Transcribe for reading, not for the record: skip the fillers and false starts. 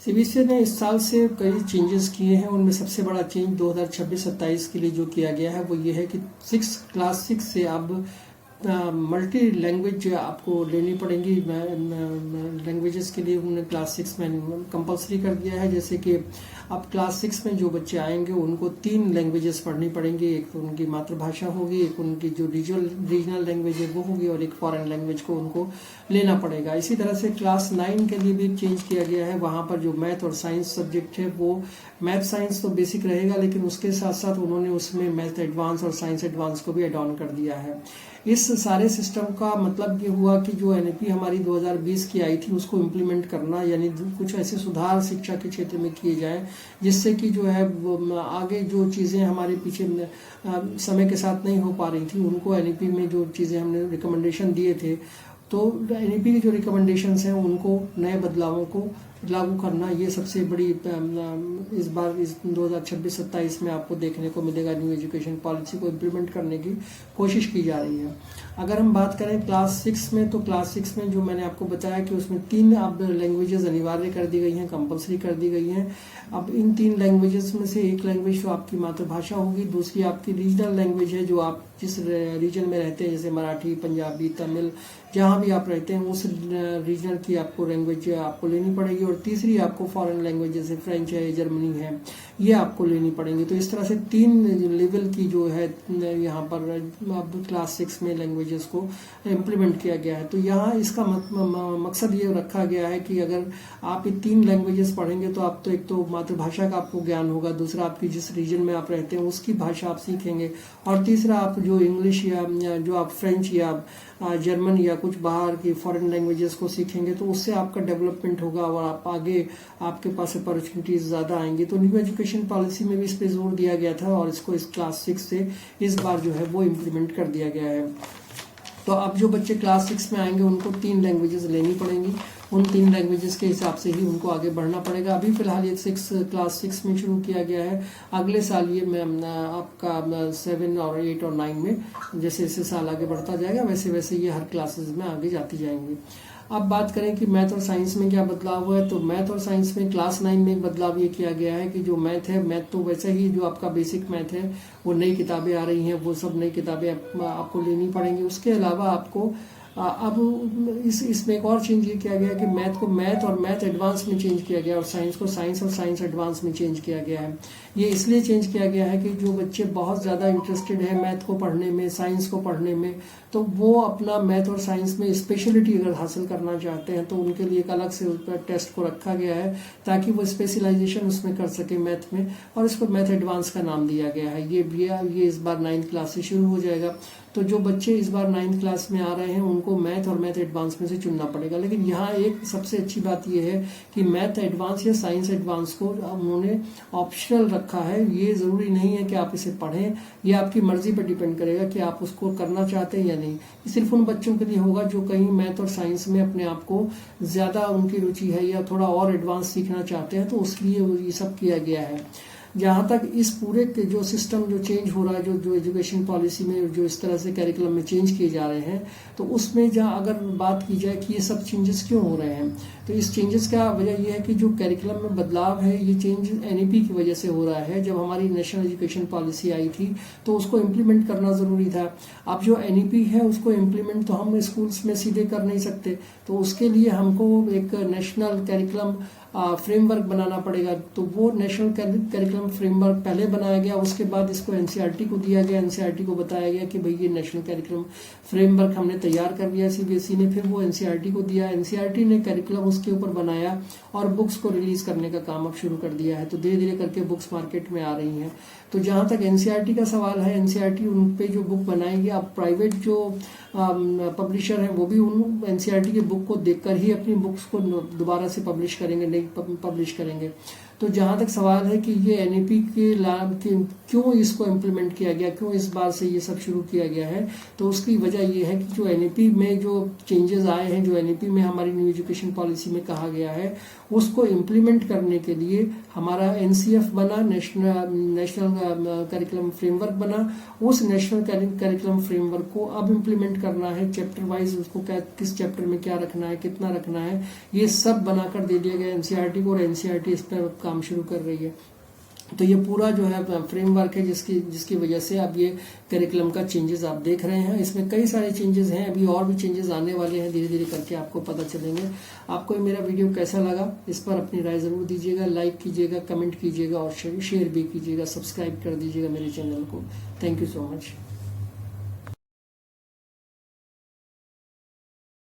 CBSE ने इस साल से कई चेंजेस किए हैं। उनमें सबसे बड़ा चेंज 2026-27 के लिए जो किया गया है वो ये है कि क्लास 6 से अब मल्टी लैंग्वेज आपको लेनी पड़ेंगी। लैंग्वेजेस के लिए उन्होंने क्लास 6 में कंपलसरी कर दिया है। जैसे कि अब क्लास 6 में जो बच्चे आएंगे उनको 3 लैंग्वेजेस पढ़नी पड़ेंगी। एक तो उनकी मातृभाषा होगी, एक उनकी जो रीजनल लैंग्वेज है वो होगी, और एक फॉरेन लैंग्वेज को उनको लेना पड़ेगा। इसी तरह से क्लास 9 के लिए भी चेंज किया गया है। वहाँ पर जो मैथ और साइंस सब्जेक्ट है वो मैथ साइंस तो बेसिक रहेगा, लेकिन उसके साथ साथ उन्होंने उसमें मैथ एडवांस और साइंस एडवांस को भी एड ऑन कर दिया है। इस सारे सिस्टम का मतलब ये हुआ कि जो एनईपी हमारी 2020 की आई थी उसको इम्प्लीमेंट करना, यानी कुछ ऐसे सुधार शिक्षा के क्षेत्र में किए जाए जिससे कि जो है आगे जो चीज़ें हमारे पीछे समय के साथ नहीं हो पा रही थी उनको एनईपी में जो चीज़ें हमने रिकमेंडेशन दिए थे, तो एनईपी की जो रिकमेंडेशंस हैं उनको नए बदलावों को लागू करना, ये सबसे बड़ी इस बार इस 2026-27 में आपको देखने को मिलेगा। न्यू एजुकेशन पॉलिसी को इम्प्लीमेंट करने की कोशिश की जा रही है। अगर हम बात करें क्लास 6 में, तो क्लास 6 में जो मैंने आपको बताया कि उसमें 3 अब लैंग्वेजेस अनिवार्य कर दी गई हैं, कंपलसरी कर दी गई हैं। अब इन 3 लैंग्वेजेस में से एक लैंग्वेज तो आपकी मातृभाषा होगी, दूसरी आपकी रीजनल लैंग्वेज है जो आप जिस रीजन में रहते हैं, जैसे मराठी, पंजाबी, तमिल, जहाँ भी आप रहते हैं उस रीजनल की आपको लैंग्वेज आपको लेनी पड़ेगी, और तीसरी आपको फॉरेन लैंग्वेज जैसे फ्रेंच है, जर्मनी है, ये आपको लेनी पड़ेंगी। तो इस तरह से 3 लेवल की जो है यहाँ पर अब क्लास 6 में लैंग्वेजेस को इम्प्लीमेंट किया गया है। तो यहाँ इसका मकसद ये रखा गया है कि अगर आप ये 3 लैंग्वेजेस पढ़ेंगे तो आप तो एक तो मातृभाषा का आपको ज्ञान होगा, दूसरा आपकी जिस रीजन में आप रहते हैं उसकी भाषा आप सीखेंगे, और तीसरा आप जो इंग्लिश या जो आप फ्रेंच या जर्मन या कुछ बाहर की फॉरेन लैंग्वेजेस को सीखेंगे, तो उससे आपका डेवलपमेंट होगा और आप आगे आपके पास अपॉर्चुनिटीज ज़्यादा आएंगी। तो न्यू एजुकेशन पॉलिसी में भी इस पर जोर दिया गया था और इसको इस क्लास 6 से इस बार जो है वो इम्प्लीमेंट कर दिया गया है। तो अब जो बच्चे क्लास 6 में आएंगे उनको 3 लैंग्वेजेस लेनी पड़ेंगी। उन 3 लैंग्वेजेस के हिसाब से ही उनको आगे बढ़ना पड़ेगा। अभी फिलहाल ये क्लास 6 में शुरू किया गया है। अगले साल ये आपका 7 और 8 और 9 में जैसे जैसे साल आगे बढ़ता जाएगा वैसे वैसे ये हर क्लासेस में आगे जाती जाएंगी। अब बात करें कि मैथ और साइंस में क्या बदलाव हुआ है, तो मैथ और साइंस में क्लास 9 में एक बदलाव ये किया गया है कि जो मैथ है, मैथ तो वैसे ही जो आपका बेसिक मैथ है वो नई किताबें आ रही हैं, वो सब नई किताबें आपको लेनी पड़ेंगी। उसके अलावा आपको अब इसमें एक और चेंज ये किया गया कि मैथ को मैथ और मैथ एडवांस में चेंज किया गया और साइंस को साइंस और साइंस एडवांस में चेंज किया गया है। ये इसलिए चेंज किया गया है कि जो बच्चे बहुत ज़्यादा इंटरेस्टेड है मैथ को पढ़ने में, साइंस को पढ़ने में, तो वो अपना मैथ और साइंस में स्पेशलिटी अगर हासिल करना चाहते हैं तो उनके लिए एक अलग से उस पर टेस्ट को रखा गया है ताकि वो स्पेशलाइजेशन उसमें कर सके मैथ में, और इसको मैथ एडवांस का नाम दिया गया है। ये इस बार 9th क्लास से शुरू हो जाएगा। तो जो बच्चे इस बार 9th क्लास में आ रहे हैं उनको मैथ और मैथ एडवांस में से चुनना पड़ेगा। लेकिन यहाँ एक सबसे अच्छी बात यह है कि मैथ एडवांस या साइंस एडवांस को उन्होंने ऑप्शनल रखा है। ये ज़रूरी नहीं है कि आप इसे पढ़ें, ये आपकी मर्जी पर डिपेंड करेगा कि आप उसको करना चाहते हैं या नहीं। सिर्फ उन बच्चों के लिए होगा जो कहीं मैथ और साइंस में अपने आप को ज़्यादा उनकी रुचि है या थोड़ा और एडवांस सीखना चाहते हैं, तो उसके लिए ये सब किया गया है। जहाँ तक इस पूरे जो सिस्टम जो चेंज हो रहा है, जो एजुकेशन पॉलिसी में जो इस तरह से कैरिकुलम में चेंज किए जा रहे हैं, तो उसमें जहाँ अगर बात की जाए कि ये सब चेंजेस क्यों हो रहे हैं, तो इस चेंजेस का वजह ये है कि जो कैरिकुलम में बदलाव है ये चेंज एनईपी की वजह से हो रहा है। जब हमारी नेशनल एजुकेशन पॉलिसी आई थी तो उसको इम्प्लीमेंट करना ज़रूरी था। अब जो एनईपी है उसको इम्प्लीमेंट तो हम स्कूल्स में सीधे कर नहीं सकते, तो उसके लिए हमको एक नेशनल कैरिकुलम फ्रेमवर्क बनाना पड़ेगा। तो वो नेशनल कैरिकुलम फ्रेमवर्क पहले बनाया गया, उसके बाद इसको एनसीईआरटी को दिया गया। एनसीईआरटी को बताया गया कि भाई ये नेशनल कैरिकुलम फ्रेमवर्क हमने तैयार कर लिया सीबीएसई ने, फिर वो एनसीईआरटी को दिया। एनसीईआरटी ने कैरिकुलम उसके ऊपर बनाया और बुक्स को रिलीज करने का काम अब शुरू कर दिया है। तो धीरे धीरे करके बुक्स मार्केट में आ रही हैं। तो जहाँ तक एनसीईआरटी का सवाल है, एनसीईआरटी उन पे जो बुक बनाएगी, अब प्राइवेट जो पब्लिशर हैं वो भी उन एनसीईआरटी की बुक को देखकर ही अपनी बुक्स को दोबारा से पब्लिश करेंगे, नहीं पब्लिश करेंगे। तो जहां तक सवाल है कि ये एनईपी के लाभ क्यों इसको इम्प्लीमेंट किया गया, क्यों इस बार से ये सब शुरू किया गया है, तो उसकी वजह ये है कि जो एनईपी में जो चेंजेस आए हैं, जो एनईपी में हमारी न्यू एजुकेशन पॉलिसी में कहा गया है, उसको इम्प्लीमेंट करने के लिए हमारा एनसीएफ बना, नेशनल करिकुलम फ्रेमवर्क बना। उस नेशनल करिकुलम फ्रेमवर्क को अब इम्प्लीमेंट करना है चैप्टर वाइज, उसको किस चैप्टर में क्या रखना है, कितना रखना है, ये सब बनाकर दे दिया गया एनसीईआरटी को, और एनसीईआरटी इस पर काम शुरू कर रही है। तो ये पूरा जो है फ्रेमवर्क है जिसकी वजह से अब ये करिकुलम का चेंजेस आप देख रहे हैं। इसमें कई सारे चेंजेस हैं, अभी और भी चेंजेस आने वाले हैं, धीरे धीरे करके आपको पता चलेंगे। आपको मेरा वीडियो कैसा लगा, इस पर अपनी राय जरूर दीजिएगा, लाइक कीजिएगा, कमेंट कीजिएगा और शेयर भी कीजिएगा, सब्सक्राइब कर दीजिएगा मेरे चैनल को। Thank you so much.